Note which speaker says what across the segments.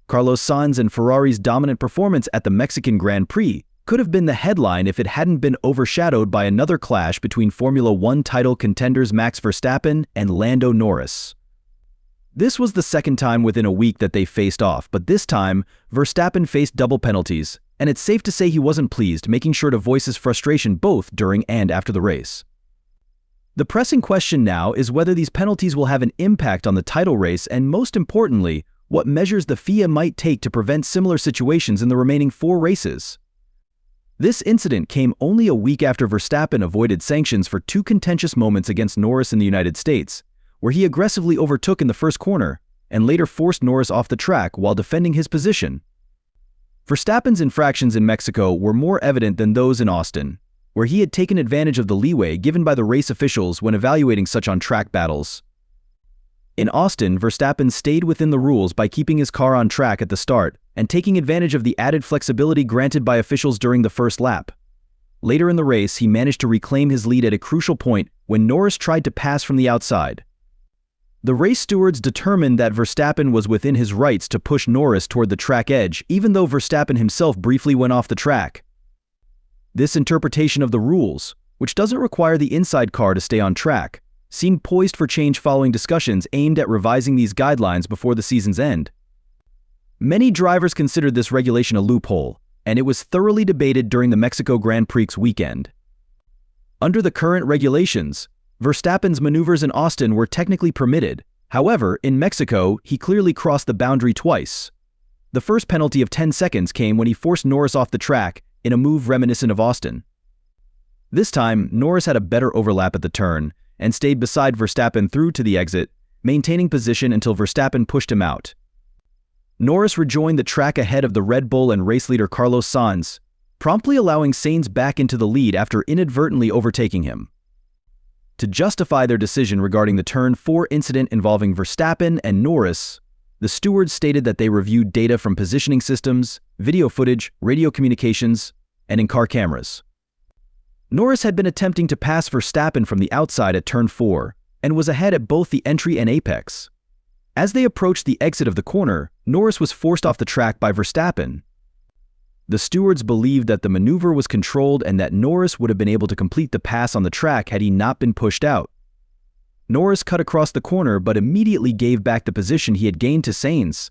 Speaker 1: Carlos Sainz and Ferrari's dominant performance at the Mexican Grand Prix could have been the headline if it hadn't been overshadowed by another clash between Formula One title contenders Max Verstappen and Lando Norris. This was the second time within a week that they faced off, but this time, Verstappen faced double penalties, and it's safe to say he wasn't pleased, making sure to voice his frustration both during and after the race. The pressing question now is whether these penalties will have an impact on the title race and, most importantly, what measures the FIA might take to prevent similar situations in the remaining 4 races. This incident came only a week after Verstappen avoided sanctions for 2 contentious moments against Norris in the United States, where he aggressively overtook in the first corner and later forced Norris off the track while defending his position. Verstappen's infractions in Mexico were more evident than those in Austin, where he had taken advantage of the leeway given by the race officials when evaluating such on-track battles. In Austin, Verstappen stayed within the rules by keeping his car on track at the start and taking advantage of the added flexibility granted by officials during the first lap. Later in the race, he managed to reclaim his lead at a crucial point when Norris tried to pass from the outside. The race stewards determined that Verstappen was within his rights to push Norris toward the track edge, even though Verstappen himself briefly went off the track. This interpretation of the rules, which doesn't require the inside car to stay on track, seemed poised for change following discussions aimed at revising these guidelines before the season's end. Many drivers considered this regulation a loophole, and it was thoroughly debated during the Mexico Grand Prix weekend. Under the current regulations, Verstappen's maneuvers in Austin were technically permitted. However, in Mexico, he clearly crossed the boundary twice. The first penalty of 10 seconds came when he forced Norris off the track in a move reminiscent of Austin. This time, Norris had a better overlap at the turn and stayed beside Verstappen through to the exit, maintaining position until Verstappen pushed him out. Norris rejoined the track ahead of the Red Bull and race leader Carlos Sainz, promptly allowing Sainz back into the lead after inadvertently overtaking him. To justify their decision regarding the Turn 4 incident involving Verstappen and Norris, the stewards stated that they reviewed data from positioning systems, video footage, radio communications, and in-car cameras. Norris had been attempting to pass Verstappen from the outside at Turn 4 and was ahead at both the entry and apex. As they approached the exit of the corner, Norris was forced off the track by Verstappen. The stewards believed that the maneuver was controlled and that Norris would have been able to complete the pass on the track had he not been pushed out. Norris cut across the corner but immediately gave back the position he had gained to Sainz.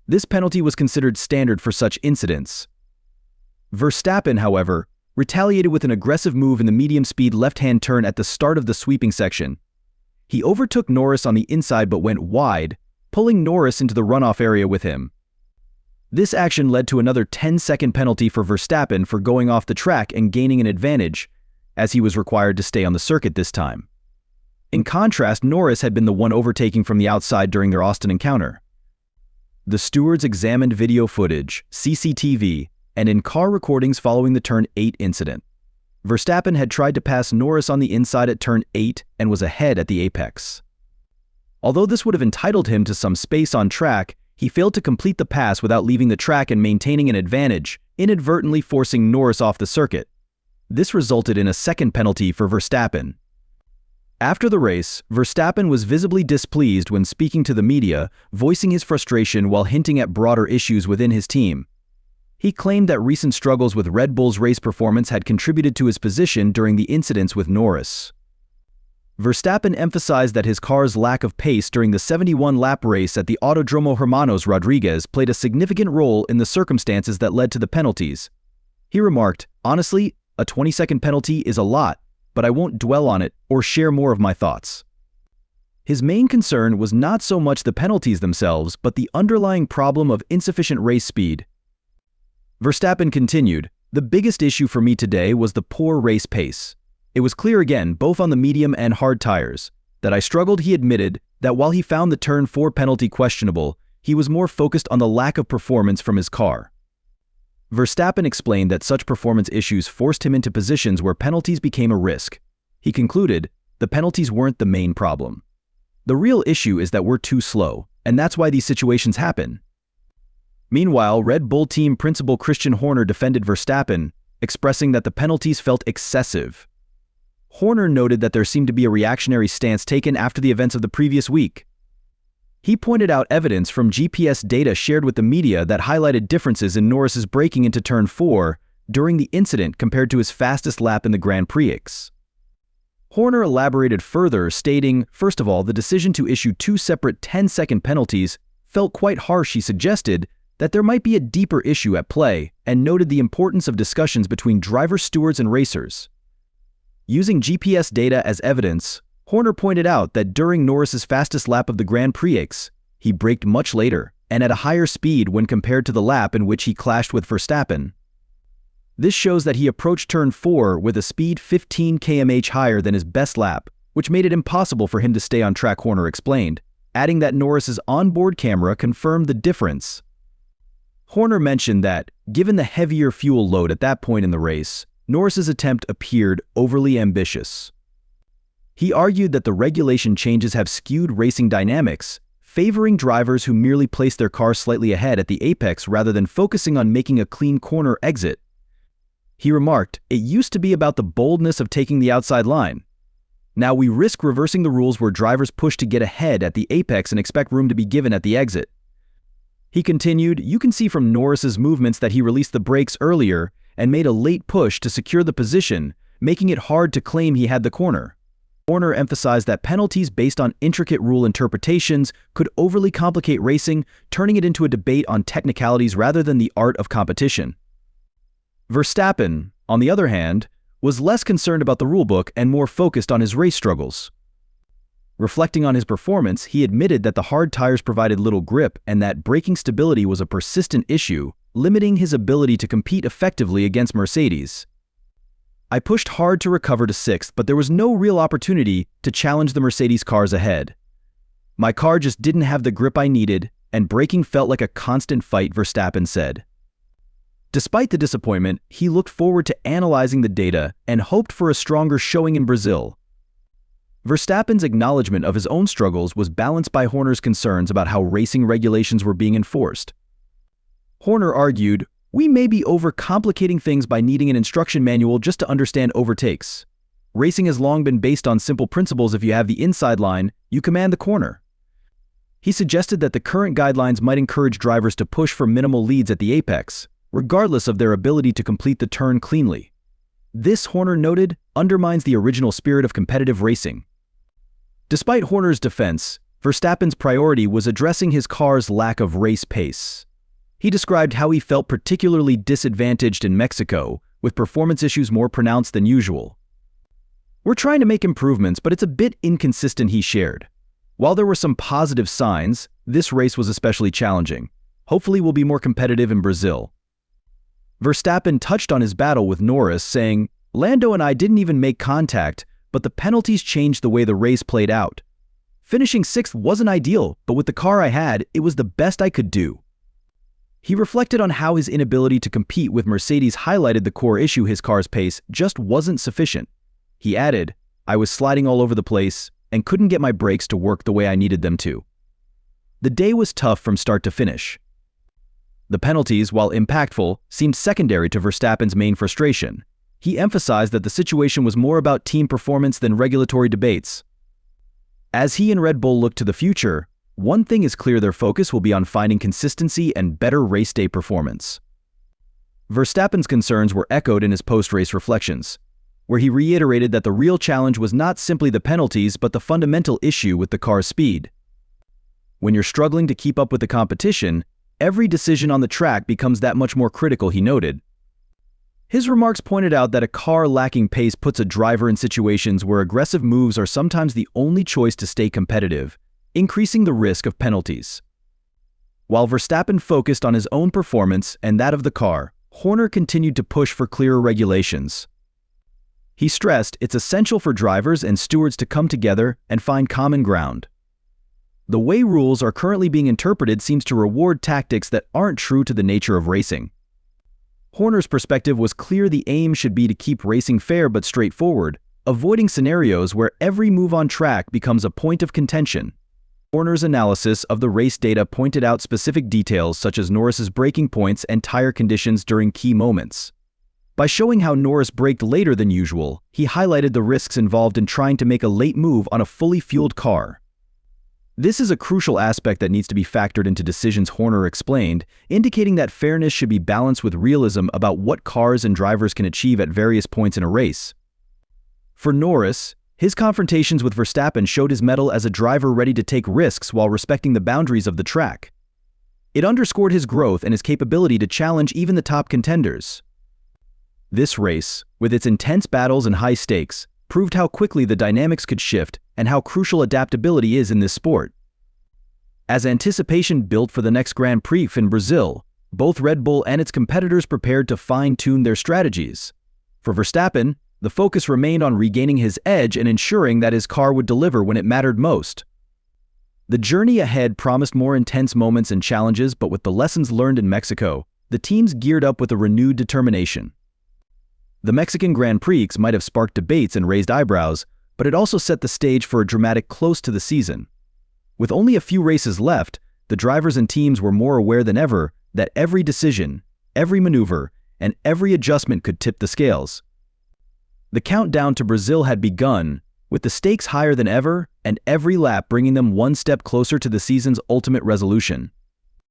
Speaker 1: This penalty was considered standard for such incidents. Verstappen, however, retaliated with an aggressive move in the medium-speed left-hand turn at the start of the sweeping section. He overtook Norris on the inside but went wide, pulling Norris into the runoff area with him. This action led to another 10-second penalty for Verstappen for going off the track and gaining an advantage, as he was required to stay on the circuit this time. In contrast, Norris had been the one overtaking from the outside during their Austin encounter. The stewards examined video footage, CCTV, and in-car recordings following the Turn 8 incident. Verstappen had tried to pass Norris on the inside at Turn 8 and was ahead at the apex. Although this would have entitled him to some space on track, he failed to complete the pass without leaving the track and maintaining an advantage, inadvertently forcing Norris off the circuit. This resulted in a second penalty for Verstappen. After the race, Verstappen was visibly displeased when speaking to the media, voicing his frustration while hinting at broader issues within his team. He claimed that recent struggles with Red Bull's race performance had contributed to his position during the incidents with Norris. Verstappen emphasized that his car's lack of pace during the 71-lap race at the Autodromo Hermanos Rodriguez played a significant role in the circumstances that led to the penalties. He remarked, "Honestly, a 20-second penalty is a lot, but I won't dwell on it or share more of my thoughts." His main concern was not so much the penalties themselves, but the underlying problem of insufficient race speed. Verstappen continued, "The biggest issue for me today was the poor race pace. It was clear again, both on the medium and hard tires, that I struggled." He admitted that while he found the Turn 4 penalty questionable, he was more focused on the lack of performance from his car. Verstappen explained that such performance issues forced him into positions where penalties became a risk. He concluded, "The penalties weren't the main problem. The real issue is that we're too slow, and that's why these situations happen." Meanwhile, Red Bull team principal Christian Horner defended Verstappen, expressing that the penalties felt excessive. Horner noted that there seemed to be a reactionary stance taken after the events of the previous week. He pointed out evidence from GPS data shared with the media that highlighted differences in Norris's braking into Turn 4 during the incident compared to his fastest lap in the Grand Prix. Horner elaborated further, stating, first of all, the decision to issue two separate 10-second penalties felt quite harsh. He suggested that there might be a deeper issue at play and noted the importance of discussions between driver stewards and racers. Using GPS data as evidence, Horner pointed out that during Norris's fastest lap of the Grand Prix, he braked much later and at a higher speed when compared to the lap in which he clashed with Verstappen. This shows that he approached Turn 4 with a speed 15 km/h higher than his best lap, which made it impossible for him to stay on track, Horner explained, adding that Norris's onboard camera confirmed the difference. Horner mentioned that, given the heavier fuel load at that point in the race, Norris's attempt appeared overly ambitious. He argued that the regulation changes have skewed racing dynamics, favoring drivers who merely place their car slightly ahead at the apex rather than focusing on making a clean corner exit. He remarked, "It used to be about the boldness of taking the outside line. Now we risk reversing the rules where drivers push to get ahead at the apex and expect room to be given at the exit." He continued, "You can see from Norris's movements that he released the brakes earlier and made a late push to secure the position, making it hard to claim he had the corner." Horner emphasized that penalties based on intricate rule interpretations could overly complicate racing, turning it into a debate on technicalities rather than the art of competition. Verstappen, on the other hand, was less concerned about the rulebook and more focused on his race struggles. Reflecting on his performance, he admitted that the hard tires provided little grip and that braking stability was a persistent issue, limiting his ability to compete effectively against Mercedes. "I pushed hard to recover to 6th, but there was no real opportunity to challenge the Mercedes cars ahead. My car just didn't have the grip I needed, and braking felt like a constant fight," Verstappen said. Despite the disappointment, he looked forward to analyzing the data and hoped for a stronger showing in Brazil. Verstappen's acknowledgement of his own struggles was balanced by Horner's concerns about how racing regulations were being enforced. Horner argued, "We may be overcomplicating things by needing an instruction manual just to understand overtakes. Racing has long been based on simple principles. If you have the inside line, you command the corner." He suggested that the current guidelines might encourage drivers to push for minimal leads at the apex, regardless of their ability to complete the turn cleanly. This, Horner noted, undermines the original spirit of competitive racing. Despite Horner's defense, Verstappen's priority was addressing his car's lack of race pace. He described how he felt particularly disadvantaged in Mexico, with performance issues more pronounced than usual. "We're trying to make improvements, but it's a bit inconsistent," he shared. "While there were some positive signs, this race was especially challenging. Hopefully we'll be more competitive in Brazil." Verstappen touched on his battle with Norris, saying, "Lando and I didn't even make contact, but the penalties changed the way the race played out. Finishing 6th wasn't ideal, but with the car I had, it was the best I could do." He reflected on how his inability to compete with Mercedes highlighted the core issue: his car's pace just wasn't sufficient. He added, "I was sliding all over the place and couldn't get my brakes to work the way I needed them to." The day was tough from start to finish. The penalties, while impactful, seemed secondary to Verstappen's main frustration. He emphasized that the situation was more about team performance than regulatory debates. As he and Red Bull look to the future, one thing is clear: their focus will be on finding consistency and better race day performance. Verstappen's concerns were echoed in his post-race reflections, where he reiterated that the real challenge was not simply the penalties but the fundamental issue with the car's speed. "When you're struggling to keep up with the competition, every decision on the track becomes that much more critical," he noted. His remarks pointed out that a car lacking pace puts a driver in situations where aggressive moves are sometimes the only choice to stay competitive, increasing the risk of penalties. While Verstappen focused on his own performance and that of the car, Horner continued to push for clearer regulations. He stressed it's essential for drivers and stewards to come together and find common ground. "The way rules are currently being interpreted seems to reward tactics that aren't true to the nature of racing." Horner's perspective was clear: the aim should be to keep racing fair but straightforward, avoiding scenarios where every move on track becomes a point of contention. Horner's analysis of the race data pointed out specific details such as Norris's braking points and tire conditions during key moments. By showing how Norris braked later than usual, he highlighted the risks involved in trying to make a late move on a fully fueled car. This is a crucial aspect that needs to be factored into decisions, Horner explained, indicating that fairness should be balanced with realism about what cars and drivers can achieve at various points in a race. For Norris, his confrontations with Verstappen showed his mettle as a driver ready to take risks while respecting the boundaries of the track. It underscored his growth and his capability to challenge even the top contenders. This race, with its intense battles and high stakes, proved how quickly the dynamics could shift and how crucial adaptability is in this sport. As anticipation built for the next Grand Prix in Brazil, both Red Bull and its competitors prepared to fine-tune their strategies. For Verstappen, the focus remained on regaining his edge and ensuring that his car would deliver when it mattered most. The journey ahead promised more intense moments and challenges, but with the lessons learned in Mexico, the teams geared up with a renewed determination. The Mexican Grand Prix might have sparked debates and raised eyebrows, but it also set the stage for a dramatic close to the season. With only a few races left, the drivers and teams were more aware than ever that every decision, every maneuver, and every adjustment could tip the scales. The countdown to Brazil had begun, with the stakes higher than ever and every lap bringing them one step closer to the season's ultimate resolution.